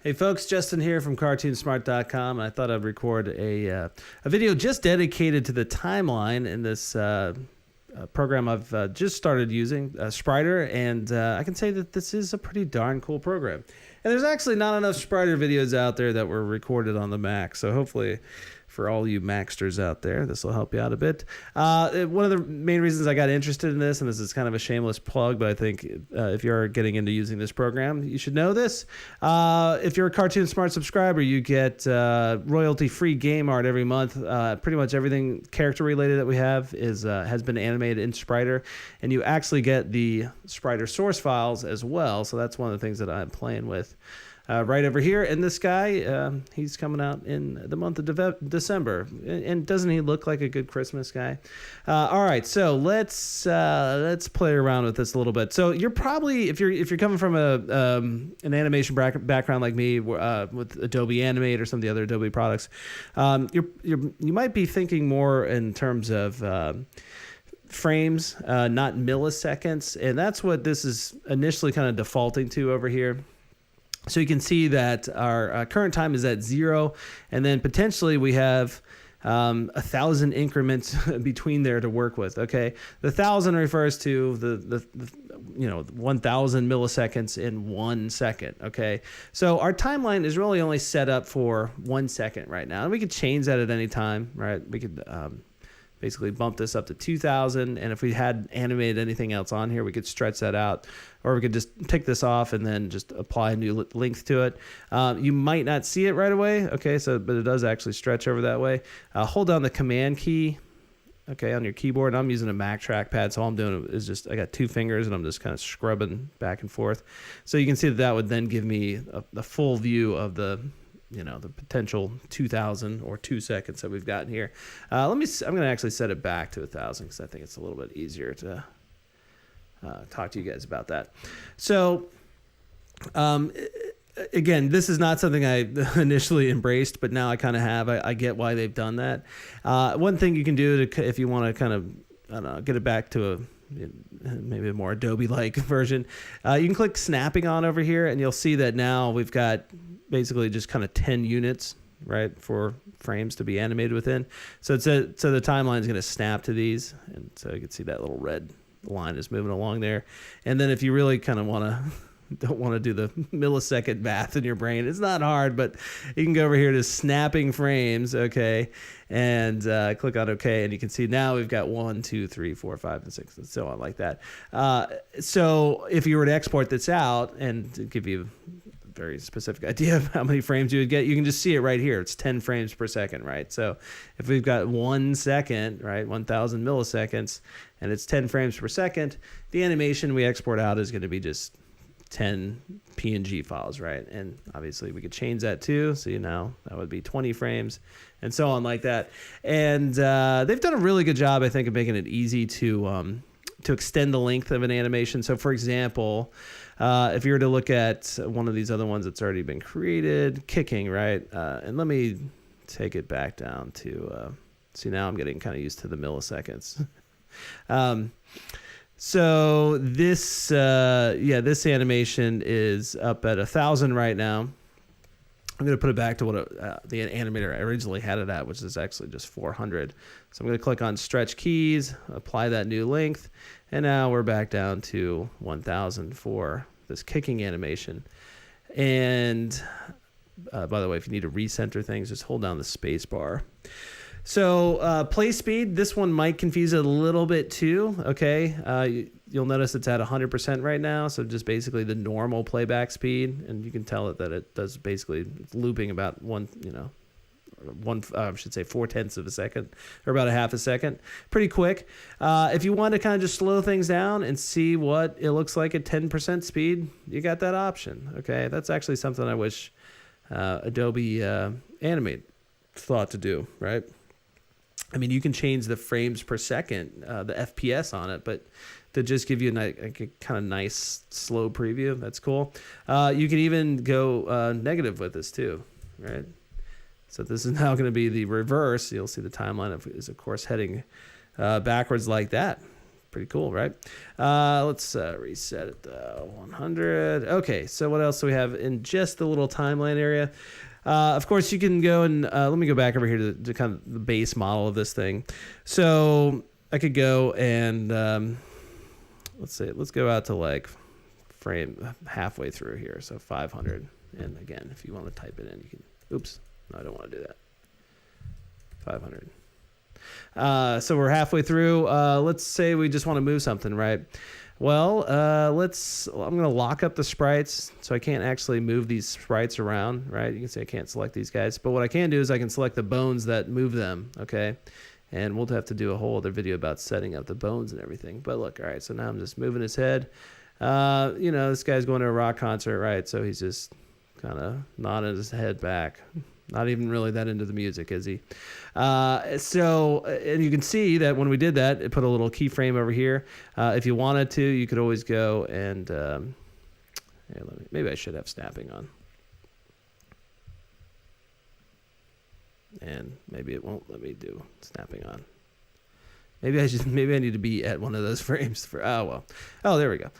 Hey folks, Justin here from cartoonsmart.com, and I thought I'd record a video just dedicated to the timeline in this program I've just started using, Spriter, and I can say that this is a pretty darn cool program. And there's actually not enough Spriter videos out there that were recorded on the Mac, so hopefully for all you Maxsters out there, this will help you out a bit. One of the main reasons I got interested in this, and this is kind of a shameless plug, but I think if you're getting into using this program, you should know this. If you're a Cartoon Smart subscriber, you get royalty-free game art every month. Pretty much everything character-related that we have has been animated in Spriter, and you actually get the Spriter source files as well, so that's one of the things that I'm playing with. Right over here, and this guy, he's coming out in the month of December, and doesn't he look like a good Christmas guy? All right, so let's play around with this a little bit. So you're probably, if you're coming from an animation background like me, with Adobe Animate or some of the other Adobe products, you might be thinking more in terms of frames, not milliseconds, and that's what this is initially kind of defaulting to over here. So you can see that our current time is at 0, and then potentially we have 1,000 increments between there to work with. Okay, the 1,000 refers to the 1,000 milliseconds in 1 second. Okay, so our timeline is really only set up for 1 second right now, and we could change that at any time, right? We could basically bump this up to 2,000, and if we had animated anything else on here, we could stretch that out, or we could just take this off and then just apply a new length to it. You might not see it right away, okay, but it does actually stretch over that way. Hold down the command key, okay, on your keyboard. I'm using a Mac trackpad, so all I'm doing is just, I got 2 fingers, and I'm just kind of scrubbing back and forth. So you can see that would then give me a full view of the potential 2,000 or 2 seconds that we've gotten here. I'm going to actually set it back to 1,000 because I think it's a little bit easier to talk to you guys about that. So, again, this is not something I initially embraced, but now I kind of have. I get why they've done that. One thing you can do if you want to kind of, I don't know, get it back to maybe a more Adobe-like version, you can click snapping on over here, and you'll see that now we've got basically just kind of 10 units, right, for frames to be animated within. So so the timeline is going to snap to these, and so you can see that little red line is moving along there. And then if you really kind of don't want to do the millisecond math in your brain, it's not hard, but you can go over here to snapping frames, okay, and click on OK, and you can see now we've got 1, 2, 3, 4, 5, and 6, and so on like that. So if you were to export this out and to give you very specific idea of how many frames you would get, you can just see it right here. It's 10 frames per second, right? So if we've got 1 second, right, 1,000 milliseconds, and it's 10 frames per second, the animation we export out is going to be just 10 PNG files, right? And obviously we could change that too. So that would be 20 frames and so on like that. And they've done a really good job, I think, of making it easy to extend the length of an animation. So for example, if you were to look at one of these other ones that's already been created, kicking, right? And let me take it back down to, see, now I'm getting kind of used to the milliseconds. So this animation is up at 1,000 right now. I'm going to put it back to what the animator originally had it at, which is actually just 400. So I'm going to click on stretch keys, apply that new length, and now we're back down to 1,000 for this kicking animation. And by the way, if you need to recenter things, just hold down the space bar. So play speed, this one might confuse it a little bit too, okay? You'll notice it's at 100% right now, so just basically the normal playback speed, and you can tell that it does basically looping about 4/10 of a second, or about a half a second. Pretty quick. If you want to kind of just slow things down and see what it looks like at 10% speed, you got that option, okay? That's actually something I wish Adobe Animate thought to do, right? I mean, you can change the frames per second, the FPS on it, but to just give you a kind of nice slow preview, that's cool. You can even go negative with this too, right? So this is now going to be the reverse. You'll see the timeline is, of course, heading backwards like that. Pretty cool, right? Let's reset it to 100. Okay, so what else do we have in just the little timeline area? Of course, you can go and let me go back over here to kind of the base model of this thing. So I could go and let's go out to like frame halfway through here, so 500. And again, if you want to type it in, you can. Oops, no, I don't want to do that. 500. So we're halfway through. Let's say we just want to move something, right? Well, I'm going to lock up the sprites so I can't actually move these sprites around, right? You can see I can't select these guys, but what I can do is I can select the bones that move them, okay? And we'll have to do a whole other video about setting up the bones and everything. But look, all right, so now I'm just moving his head. You know, this guy's going to a rock concert, right? So he's just kind of nodding his head back. Not even really that into the music, is he? And you can see that when we did that, it put a little keyframe over here. If you wanted to, you could always go and maybe I should have snapping on. And maybe it won't let me do snapping on. Maybe I need to be at one of those frames for. Oh, there we go.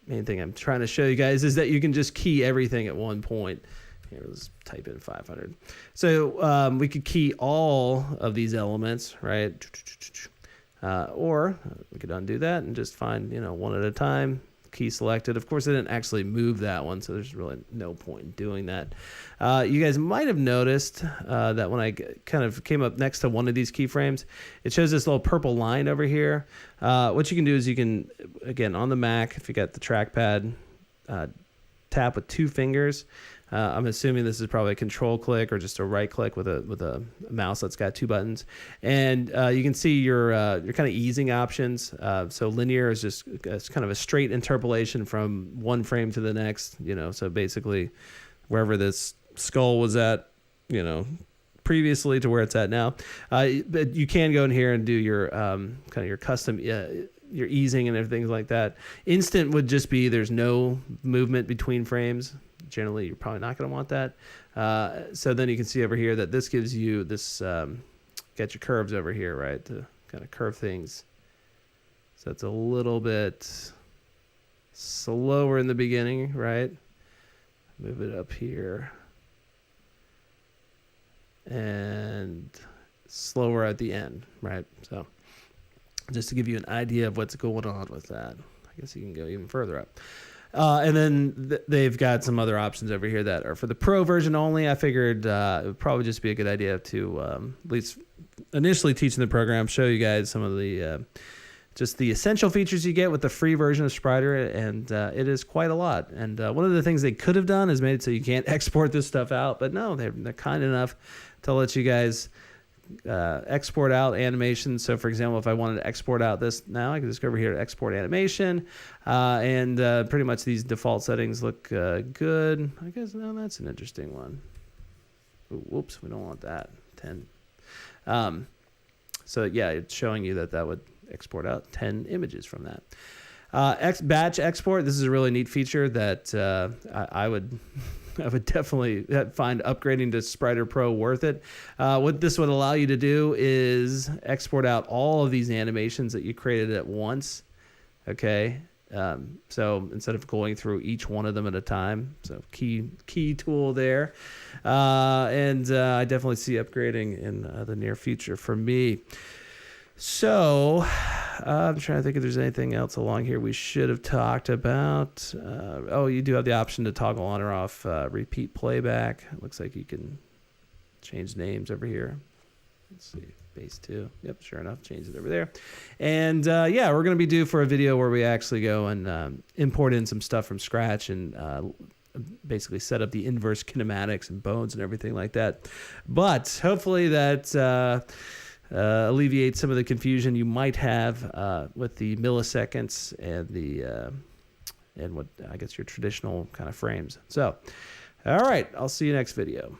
Main thing I'm trying to show you guys is that you can just key everything at one point. Here, let's type in 500. So we could key all of these elements, right? Or we could undo that and just find, one at a time. Key selected. Of course, I didn't actually move that one, so there's really no point in doing that. You guys might have noticed that when I kind of came up next to one of these keyframes, it shows this little purple line over here. What you can do is you can, again, on the Mac, if you got the trackpad, tap with 2 fingers. I'm assuming this is probably a control click or just a right click with a mouse that's got 2 buttons. And you can see your kind of easing options. So linear is just it's kind of a straight interpolation from one frame to the next. So basically wherever this skull was at, previously to where it's at now. But you can go in here and do your kind of your custom your easing and everything like that. Instant would just be there's no movement between frames. Generally, you're probably not going to want that. So then you can see over here that this gives you this, got your curves over here, right, to kind of curve things. So it's a little bit slower in the beginning, right? Move it up here. And slower at the end, right? So just to give you an idea of what's going on with that. I guess you can go even further up. And then they've got some other options over here that are for the Pro version only. I figured it would probably just be a good idea to at least initially teaching the program, show you guys some of the just the essential features you get with the free version of Spriter, and it is quite a lot. And one of the things they could have done is made it so you can't export this stuff out, but no, they're kind enough to let you guys export out animations. So for example, if I wanted to export out this now, I can just go over here to export animation, and pretty much these default settings look good. I guess no, that's an interesting one. Ooh, whoops, we don't want that 10. So yeah, it's showing you that would export out 10 images from that. Batch export, this is a really neat feature that I would definitely find upgrading to Spriter Pro worth it. What this would allow you to do is export out all of these animations that you created at once. Okay. So instead of going through each one of them at a time, so key tool there. And I definitely see upgrading in the near future for me. So I'm trying to think if there's anything else along here we should have talked about. You do have the option to toggle on or off repeat playback. It looks like you can change names over here. Let's see, base 2. Yep, sure enough, change it over there. And yeah, we're going to be due for a video where we actually go and import in some stuff from scratch and basically set up the inverse kinematics and bones and everything like that. But hopefully that alleviate some of the confusion you might have with the milliseconds and and what I guess your traditional kind of frames. So, all right, I'll see you next video.